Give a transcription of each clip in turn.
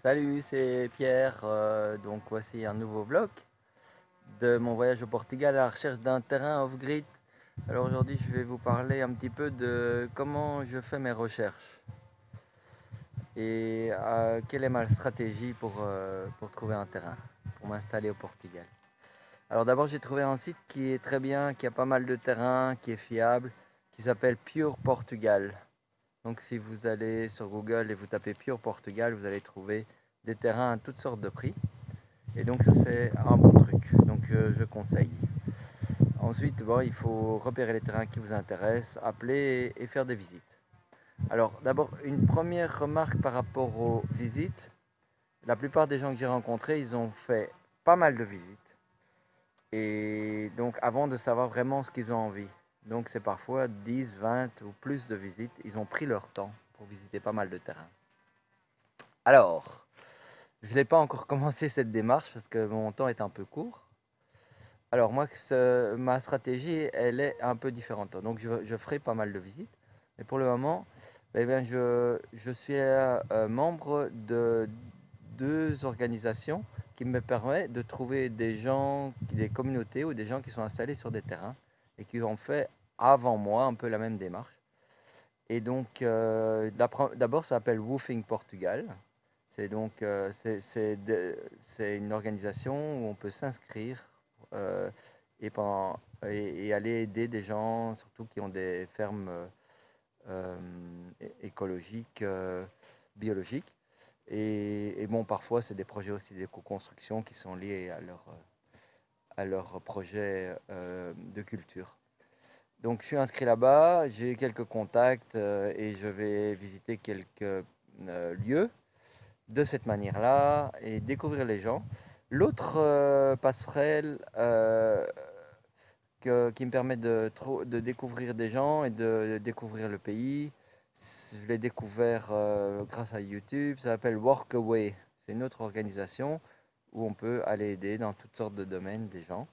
Salut, c'est Pierre. Donc voici un nouveau vlog de mon voyage au Portugal à la recherche d'un terrain off-grid. Alors aujourd'hui, je vais vous parler un petit peu de comment je fais mes recherches et quelle est ma stratégie pour trouver un terrain, pour m'installer au Portugal. Alors d'abord, j'ai trouvé un site qui est très bien, qui a pas mal de terrain, qui est fiable, qui s'appelle Pure Portugal. Donc si vous allez sur Google et vous tapez Pure Portugal, vous allez trouver des terrains à toutes sortes de prix. Et donc ça c'est un bon truc, donc je conseille. Ensuite, bon, il faut repérer les terrains qui vous intéressent, appeler et faire des visites. Alors d'abord, une première remarque par rapport aux visites. La plupart des gens que j'ai rencontrés, ils ont fait pas mal de visites. Et donc avant de savoir vraiment ce qu'ils ont envie. Donc c'est parfois 10, 20 ou plus de visites. Ils ont pris leur temps pour visiter pas mal de terrains. Alors, je n'ai pas encore commencé cette démarche parce que mon temps est un peu court. Alors moi, ma stratégie, elle est un peu différente. Donc je ferai pas mal de visites. Mais pour le moment, eh bien, je suis membre de deux organisations qui me permettent de trouver des gens, des communautés ou des gens qui sont installés sur des terrains et qui ont fait avant moi un peu la même démarche. Et donc d'abord, ça s'appelle Woofing Portugal. C'est donc c'est une organisation où on peut s'inscrire euh, et aller aider des gens, surtout qui ont des fermes euh, écologiques, biologiques. Et bon, parfois, c'est des projets aussi d'éco-construction qui sont liés à leur projet de culture. Donc, je suis inscrit là-bas, j'ai quelques contacts et je vais visiter quelques lieux de cette manière-là et découvrir les gens. L'autre passerelle qui me permet de découvrir des gens et de découvrir le pays, je l'ai découvert grâce à YouTube, ça s'appelle Workaway. C'est une autre organisation où on peut aller aider dans toutes sortes de domaines des gens.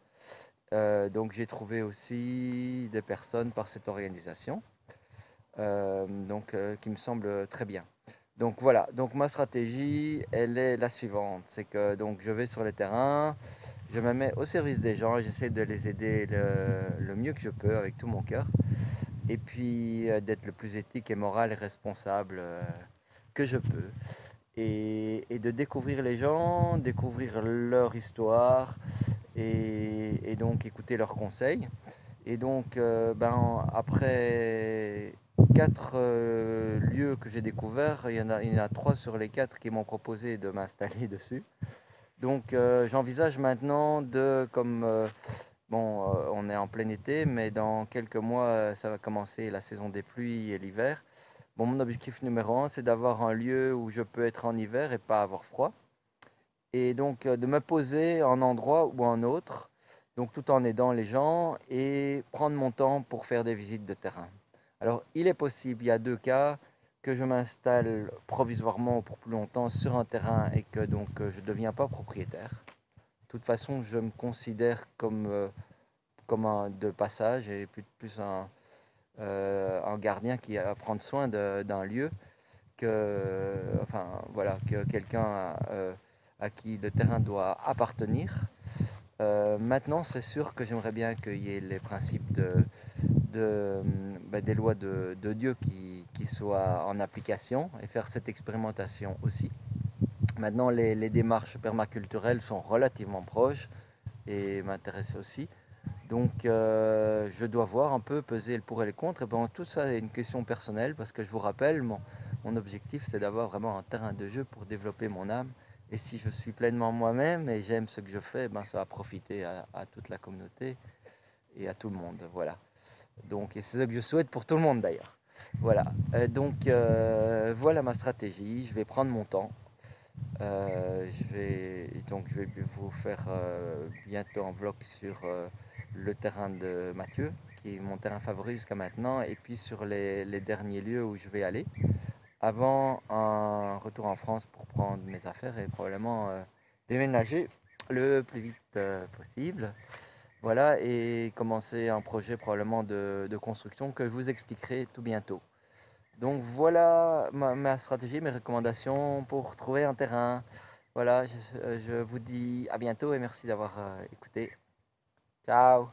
Donc j'ai trouvé aussi des personnes par cette organisation, qui me semble très bien. Donc voilà, donc ma stratégie, elle est la suivante, c'est que donc je vais sur le terrain, je me mets au service des gens, j'essaie de les aider le mieux que je peux avec tout mon cœur, et puis d'être le plus éthique et moral et responsable que je peux, et de découvrir les gens, découvrir leur histoire, et donc écouter leurs conseils. Et donc, après quatre lieux que j'ai découverts, il y en a trois sur les quatre qui m'ont proposé de m'installer dessus. Donc, j'envisage maintenant on est en plein été, mais dans quelques mois, ça va commencer la saison des pluies et l'hiver. Bon, mon objectif numéro un, c'est d'avoir un lieu où je peux être en hiver et pas avoir froid. Et donc, de me poser en endroit ou en autre, donc tout en aidant les gens et prendre mon temps pour faire des visites de terrain. Alors, il est possible, il y a deux cas, que je m'installe provisoirement pour plus longtemps sur un terrain et que donc je ne deviens pas propriétaire. De toute façon, je me considère comme un de passage et plus un gardien qui va prendre soin d'un lieu enfin, voilà, que quelqu'un à qui le terrain doit appartenir. Maintenant, c'est sûr que j'aimerais bien qu'il y ait les principes des lois de Dieu qui soient en application et faire cette expérimentation aussi. Maintenant, les démarches permaculturelles sont relativement proches et m'intéressent aussi. Donc, je dois voir un peu, peser le pour et le contre. Et bon, tout ça est une question personnelle parce que je vous rappelle, mon objectif c'est d'avoir vraiment un terrain de jeu pour développer mon âme. Et si je suis pleinement moi-même et j'aime ce que je fais, ben, ça va profiter à toute la communauté et à tout le monde. Voilà. Donc, et c'est ce que je souhaite pour tout le monde d'ailleurs. Voilà. Voilà ma stratégie. Je vais prendre mon temps. Je vais vous faire bientôt un vlog sur le terrain de Mathieu, qui est mon terrain favori jusqu'à maintenant, et puis sur les derniers lieux où je vais aller, avant un retour en France pour prendre mes affaires et probablement déménager le plus vite possible. Voilà, et commencer un projet probablement de construction que je vous expliquerai tout bientôt. Donc voilà ma stratégie, mes recommandations pour trouver un terrain. Voilà, je vous dis à bientôt et merci d'avoir écouté. Ciao!